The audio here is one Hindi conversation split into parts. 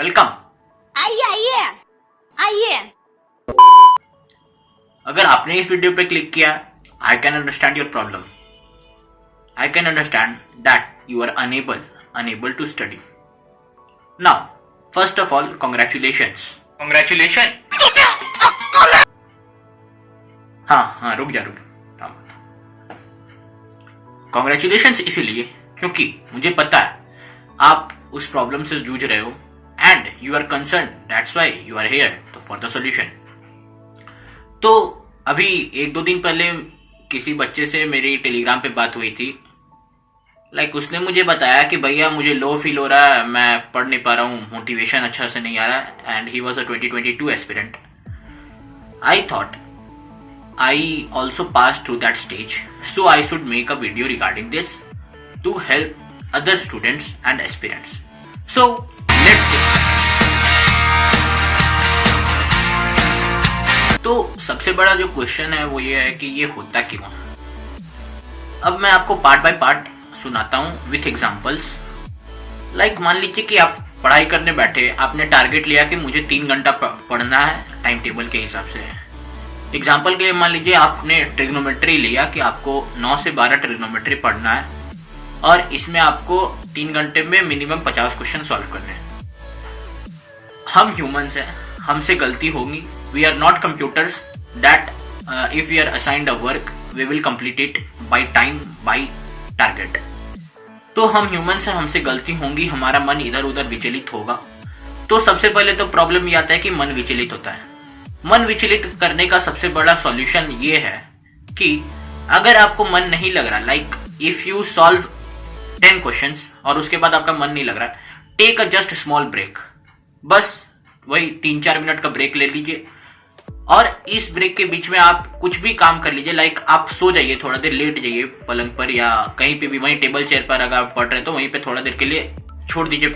वेलकम। आइए आइए आइए। अगर आपने इस वीडियो पे क्लिक किया, I can understand your problem. I can understand that you are unable to study. Now first of all congratulations. Congratulation. हाँ रुक जा। कॉन्ग्रेचुलेशंस इसीलिए क्योंकि मुझे पता है आप उस प्रॉब्लम से जूझ रहे हो and you are concern, that's why you are here for the solution. तो अभी 1-2 दिन पहले किसी बच्चे से मेरी टेलीग्राम पे बात हुई थी। उसने मुझे बताया कि भैया मुझे लो फील हो रहा है, मैं पढ़ नहीं पा रहा हूँ, मोटिवेशन अच्छा से नहीं आ रहा है, and he was a 2022 aspirant. I thought I also passed through that stage, so I should make a video regarding this to help other students and aspirants. So let's get. तो सबसे बड़ा जो क्वेश्चन है वो ये है कि ये होता क्यों। अब मैं आपको पार्ट बाय पार्ट सुनाता हूँ विथ एग्जांपल्स। मान लीजिए कि आप पढ़ाई करने बैठे, आपने टारगेट लिया कि मुझे 3 घंटा पढ़ना है टाइम टेबल के हिसाब से। एग्जाम्पल के लिए मान लीजिए आपने ट्रिग्नोमेट्री लिया कि आपको 9 से 12 ट्रिग्नोमेट्री पढ़ना है और इसमें आपको 3 घंटे में मिनिमम 50 क्वेश्चन सॉल्व करने हैं। हम ह्यूमंस हैं, हमसे गलती होगी। We are not computers that if we are assigned a work we will complete it by time by target. तो हम ह्यूमंस हैं, हमसे गलती होंगी, हमारा मन इधर उधर विचलित होगा। तो सबसे पहले तो प्रॉब्लम ये आता है कि मन विचलित होता है। मन विचलित करने का सबसे बड़ा सॉल्यूशन ये है कि अगर आपको मन नहीं लग रहा, इफ यू सॉल्व 10 क्वेश्चंस और उसके बाद आपका मन नहीं लग रहा, take a just small break. बस वही 3-4 मिनट का ब्रेक ले लीजिए और इस ब्रेक के बीच में आप कुछ भी काम कर लीजिए। आप सो जाइए, थोड़ा देर लेट जाइए पलंग पर या कहीं पे भी, वहीं टेबल चेयर पर अगर आप पढ़ रहे तो वहीं पे थोड़ा देर के लिए छोड़ दीजिए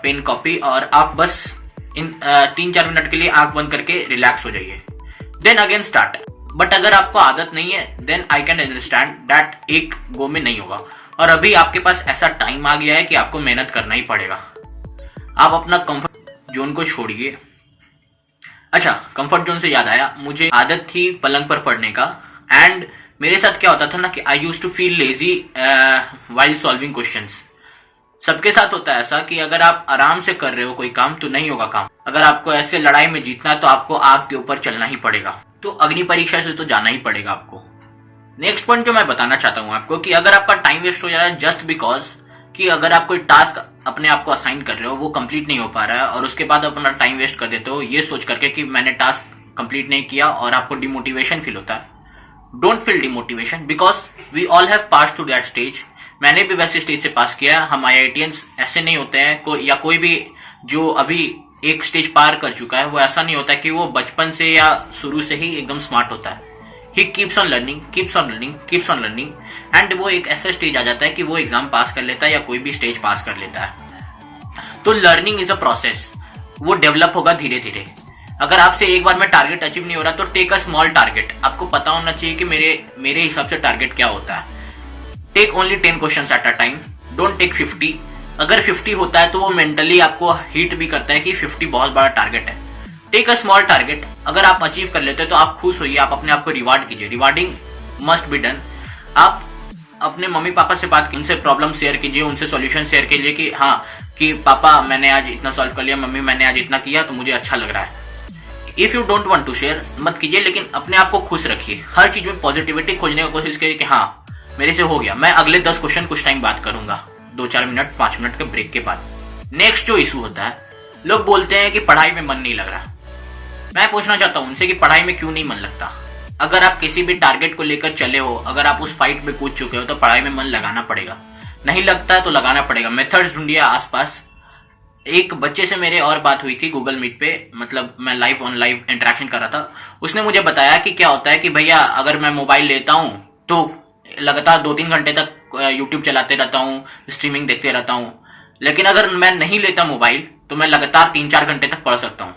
पेन कॉपी और आप बस इन 3-4 मिनट के लिए आंख बंद करके रिलैक्स हो जाइए। Then again start. बट अगर आपको आदत नहीं है then I can understand that एक गो में नहीं होगा और अभी आपके पास ऐसा टाइम आ गया है कि आपको मेहनत करना ही पड़ेगा। आप अपना कंफर्ट जोन को छोड़िए। अच्छा, कंफर्ट जोन से याद आया, मुझे आदत थी पलंग पर पढ़ने का एंड मेरे साथ क्या होता था ना कि I used to feel lazy while solving questions. सबके साथ होता है ऐसा कि अगर आप आराम से कर रहे हो कोई काम तो नहीं होगा काम। अगर आपको ऐसे लड़ाई में जीतना है तो आपको आग के ऊपर चलना ही पड़ेगा। तो अग्नि परीक्षा से तो जाना ही पड़ेगा आपको। नेक्स्ट पॉइंट जो मैं बताना चाहता हूं आपको कि अगर आपका टाइम वेस्ट हो जा रहा है जस्ट बिकॉज कि अगर आप कोई टास्क अपने आप को असाइन कर रहे हो वो कंप्लीट नहीं हो पा रहा है और उसके बाद अपना टाइम वेस्ट कर देते हो ये सोच करके कि मैंने टास्क कंप्लीट नहीं किया और आपको डिमोटिवेशन फील होता है। Don't feel demotivation because we all have pass through that stage. मैंने भी वैसे स्टेज से पास किया। हम IITians ऐसे नहीं होते हैं या कोई भी जो अभी एक स्टेज पार कर चुका है वो ऐसा नहीं होता कि वो बचपन से या शुरू से ही एकदम स्मार्ट होता है। He keeps on learning, keeps on learning, keeps on learning and वो एक ऐसा स्टेज आ जाता है कि वो एग्जाम पास कर लेता है या कोई भी स्टेज पास कर लेता है। तो लर्निंग इज अ प्रोसेस, वो डेवलप होगा धीरे धीरे। अगर आपसे एक बार में टारगेट अचीव नहीं हो रहा तो टेक अ स्मॉल टारगेट। आपको पता होना चाहिए कि मेरे हिसाब से टारगेट क्या होता है। Take only 10 questions at a time, don't take 50। अगर 50 होता है तो वो मेंटली आपको हिट भी करता है कि 50 बहुत बड़ा टारगेट है। Take a small target. अगर आप अचीव कर लेते हो तो आप खुश होइए, आप अपने आप को रिवार्ड कीजिए। Rewarding must be done. आप अपने मम्मी पापा से बात कीजिए, उनसे प्रॉब्लम शेयर कीजिए, उनसे सॉल्यूशन शेयर कीजिए कि हाँ कि पापा मैंने आज इतना सॉल्व कर लिया, मम्मी मैंने आज इतना किया तो मुझे अच्छा लग रहा है। If you don't want to share मत कीजिए, लेकिन अपने आप को खुश रखिए। हर चीज में पॉजिटिविटी खोजने की कोशिश करिए कि हाँ मेरे से हो गया, मैं अगले 10 क्वेश्चन कुछ टाइम बात करूंगा, 2-4 मिनट 5 मिनट के ब्रेक के बाद। नेक्स्ट जो इशू होता है, लोग बोलते हैं कि पढ़ाई में मन नहीं लग रहा। मैं पूछना चाहता हूं उनसे कि पढ़ाई में क्यों नहीं मन लगता। अगर आप किसी भी टारगेट को लेकर चले हो, अगर आप उस फाइट में कूद चुके हो तो पढ़ाई में मन लगाना पड़ेगा। नहीं लगता है तो लगाना पड़ेगा। मेथड्स ढूंढिए आसपास। एक बच्चे से मेरे और बात हुई थी गूगल मीट पे, मतलब मैं लाइव इंटरेक्शन कर रहा था। उसने मुझे बताया कि क्या होता है कि भैया अगर मैं मोबाइल लेता हूं तो लगातार 2-3 घंटे तक यूट्यूब चलाते रहता हूँ, स्ट्रीमिंग देखते रहता हूँ। लेकिन अगर मैं नहीं लेता मोबाइल तो मैं लगातार 3-4 घंटे तक पढ़ सकता हूँ।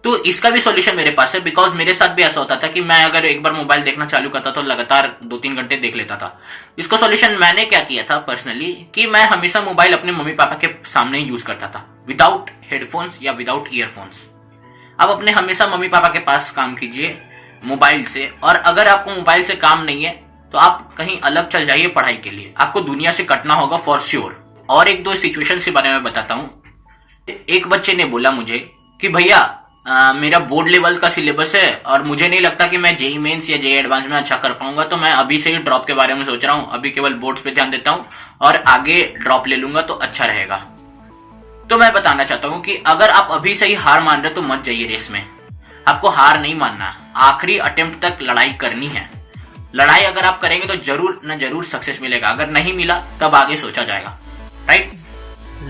तो इसका भी सॉल्यूशन मेरे पास है, बिकॉज मेरे साथ भी ऐसा होता था कि मैं अगर एक बार मोबाइल देखना चालू करता तो लगातार 2-3 घंटे देख लेता था। इसका सॉल्यूशन मैंने क्या किया था पर्सनली कि मैं हमेशा मोबाइल अपने मम्मी पापा के सामने ही यूज करता था, विदाउट हेडफोन्स या विदाउट ईयरफोन्स। आप अपने हमेशा मम्मी पापा के पास काम कीजिए मोबाइल से, और अगर आपको मोबाइल से काम नहीं है तो आप कहीं अलग चल जाइए पढ़ाई के लिए, आपको दुनिया से कटना होगा फॉर श्योर। और एक दो सिचुएशन के बारे में बताता हूं। एक बच्चे ने बोला मुझे कि भैया मेरा बोर्ड लेवल का सिलेबस है और मुझे नहीं लगता कि मैं जेई मेंस या जेई एडवांस में अच्छा कर पाऊंगा, तो मैं अभी से ही ड्रॉप के बारे में सोच रहा हूं, अभी केवल बोर्ड्स पे ध्यान देता हूं और आगे ड्रॉप ले लूंगा तो अच्छा रहेगा। तो मैं बताना चाहता हूं कि अगर आप अभी से ही हार मान रहे तो मत जाइए रेस में। आपको हार नहीं मानना, आखिरी अटेम्प्ट तक लड़ाई करनी है। लड़ाई अगर आप करेंगे तो जरूर न जरूर सक्सेस मिलेगा, अगर नहीं मिला तब आगे सोचा जाएगा, right?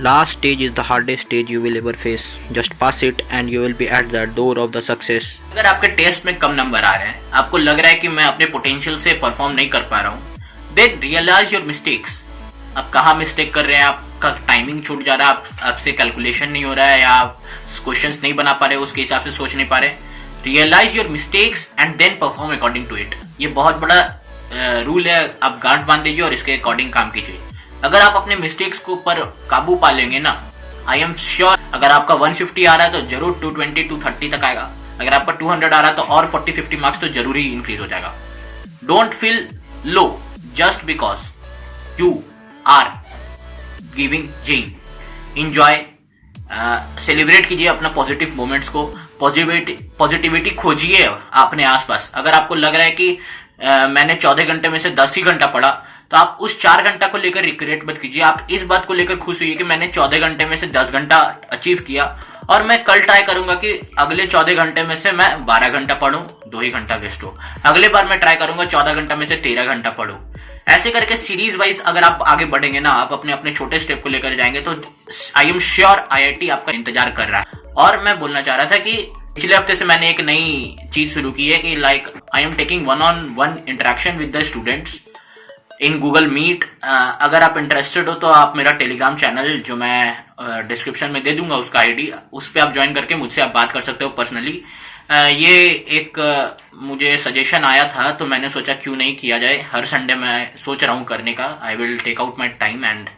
Last stage is the hardest stage you will ever face. Just pass it and you will be at the door of the success. अगर आपके टेस्ट में कम नंबर आ रहे हैं, आपको लग रहा है कि मैं अपने पोटेंशियल से परफॉर्म नहीं कर पा रहा हूँ, देन रियलाइज योर मिस्टेक्स। आप कहाँ मिस्टेक कर रहे हैं, आपका टाइमिंग छूट जा रहा है, आपसे कैलकुलेशन नहीं हो रहा है, या आप क्वेश्चंस नहीं बना पा रहे, उसके हिसाब से सोच नहीं पा रहे। Realize your mistakes and then perform according to it. ये बहुत बड़ा रूल है, आप गांठ बांध दीजिए और इसके अकॉर्डिंग काम कीजिए। अगर आप अपने मिस्टेक्स को पर काबू पा लेंगे ना, आई एम श्योर अगर आपका 150 आ रहा है तो जरूर 220 230 तक आएगा। अगर आपका 200 आ रहा है तो और 40-50 मार्क्स तो जरूर ही इंक्रीज हो जाएगा। Don't feel low just because you are giving JEE. Enjoy, celebrate कीजिए अपना पॉजिटिव मोमेंट्स को, पॉजिटिविटी खोजिए अपने आसपास। अगर आपको लग रहा है कि मैंने 14 घंटे में से 10 ही घंटा पढ़ा, तो आप उस 4 घंटा को लेकर रिग्रेट मत कीजिए। आप इस बात को लेकर खुश हुई कि मैंने 14 घंटे में से 10 घंटा अचीव किया और मैं कल ट्राई करूंगा कि अगले 14 घंटे में से मैं 12 घंटा पढूं, 2 ही घंटा वेस्ट हो। अगले बार मैं ट्राई करूंगा 14 घंटा में से 13 घंटा पढूं। ऐसे करके सीरीज वाइज अगर आप आगे बढ़ेंगे ना, आप अपने अपने छोटे स्टेप को लेकर जाएंगे तो आई एम श्योर IIT आपका इंतजार कर रहा है। और मैं बोलना चाह रहा था कि पिछले हफ्ते से मैंने एक नई चीज शुरू की है कि like I am taking 1-on-1 interaction with the students in Google Meet. अगर आप इंटरेस्टेड हो तो आप मेरा टेलीग्राम चैनल जो मैं डिस्क्रिप्शन में दे दूंगा उसका आईडी, उस पर आप ज्वाइन करके मुझसे आप बात कर सकते हो पर्सनली। ये एक मुझे सजेशन आया था तो मैंने सोचा क्यों नहीं किया जाए। हर संडे मैं सोच रहा हूँ करने का। I will take out my time and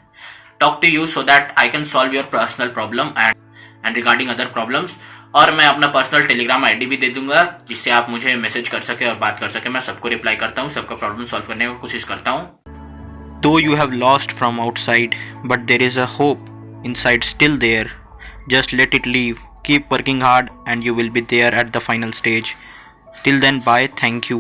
talk to you so that I can solve your personal problem and regarding other problems. और मैं अपना पर्सनल टेलीग्राम आईडी भी दे दूंगा जिससे आप मुझे मैसेज कर सके और बात कर सके। मैं सबको रिप्लाई करता हूँ, सबका प्रॉब्लम सॉल्व करने की कोशिश करता हूँ। Though you have lost from outside, but there is a hope inside still there. Just let it leave. Keep working hard and you will be there at the final stage. Till then, bye. Thank you.